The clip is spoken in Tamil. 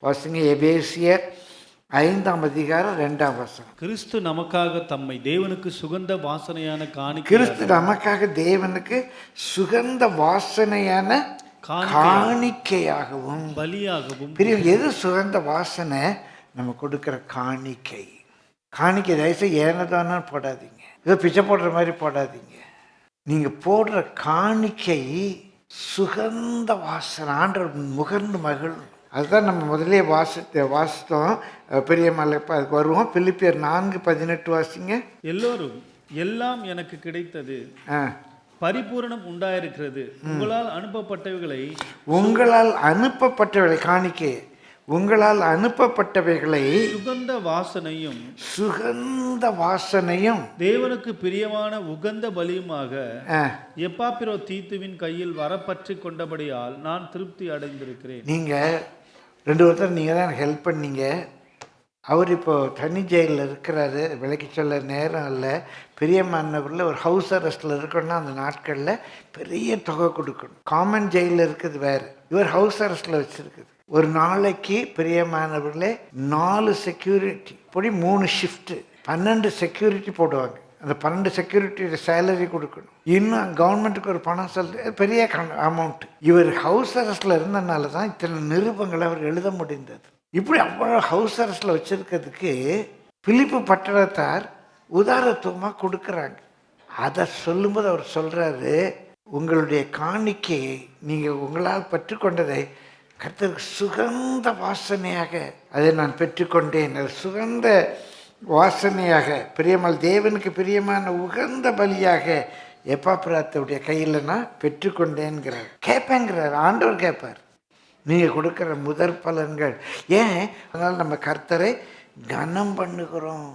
வாசிங்க எபேசியர் 5ஆம் அதிகாரம் 2ஆம் வசனம். கிறிஸ்து நமக்காக தம்மை தேவனுக்கு சுகந்த வாசனையான கிறிஸ்து நமக்காக தேவனுக்கு சுகந்த வாசனையான காணிக்கையாகவும் பலியாகவும். எது சுகந்த வாசனை? நம்ம கொடுக்கிற காணிக்கை. காணிக்கை தயவுசெய்து ஏனதானு போடாதீங்க, ஏதோ பிச்சை போடுற மாதிரி போடாதீங்க. நீங்க போடுற காணிக்கை சுகந்த வாசனை, ஆண்டவர் முகர்ந்து மகிழ். அதுதான் நம்ம முதலே வாசித்தோம். பெரிய மலை அதுக்கு வருவோம். பிலிப்பியர் 4:18 வாசிங்க. எல்லோரும் எல்லாம் எனக்கு கிடைத்தது, பரிபூரணம் உண்டாயிருக்கிறது, உங்களால் அனுப்பப்பட்டவைகளை காணிக்கை, உங்களால் அனுப்பப்பட்டவைகளை சுகந்த வாசனையும் தேவனுக்கு பிரியமான உகந்த பலியுமாக எப்பாப்பிரோதீத்துவின் கையில் வரப்பற்றி கொண்டபடியால் நான் திருப்தி அடைந்திருக்கிறேன். நீங்க 2 வருஷம் நீங்க தான் ஹெல்ப் பண்ணீங்க. அவர் இப்போ தனி ஜெயிலில் இருக்கிறாரு, விலைக்கு சொல்ல நேரம் இல்லை. பிரியமானவரில் ஒரு ஹவுஸ் அரெஸ்டில் இருக்கணும்னா அந்த நாட்களில் பெரிய தொகை கொடுக்கணும். காமன் ஜெயிலில் இருக்குது வேறு, இவர் ஹவுஸ் அரெஸ்டில் வச்சுருக்குது. ஒரு நாளைக்கு பிரியமானவர்களே 4 செக்யூரிட்டி போடி 3 ஷிஃப்ட்டு 12 செக்யூரிட்டி போடுவாங்க. அந்த 12 செக்யூரிட்டியோட சேலரி கொடுக்கணும். இன்னும் கவர்மெண்ட்டுக்கு ஒரு பணம் பெரிய அமௌண்ட். இவர் ஹவுஸ் அரெஸ்டில் இருந்தனால தான் இத்தனை நிருபங்களை அவர் எழுத முடிந்தது. இப்படி அவ்வளோ ஹவுஸ் அரெஸ்டில் வச்சுருக்கிறதுக்கு பிலிப்பு பட்டணத்தார் உதாரத்துவமாக கொடுக்குறாங்க. அதை சொல்லும்போது அவர் சொல்கிறாரு, உங்களுடைய காணிக்கையை நீங்கள் உங்களால் பெற்றுக்கொண்டதை கர்த்தருக்கு சுகந்த வாசனையாக அதை நான் பெற்றுக்கொண்டேன். அது சுகந்த வாசனையாக தேவனுக்கு பிரியமான உகந்த பலியாக எப்பாப்பிராத்துடைய கையில் நான் பெற்றுக்கொண்டேன்கிறார். கேட்பேங்கிறார், ஆண்டவர் கேட்பார். நீங்கள் கொடுக்குற முதற் பலன்கள் ஏன்? அதனால் நம்ம கர்த்தரை கனம் பண்ணுகிறோம்.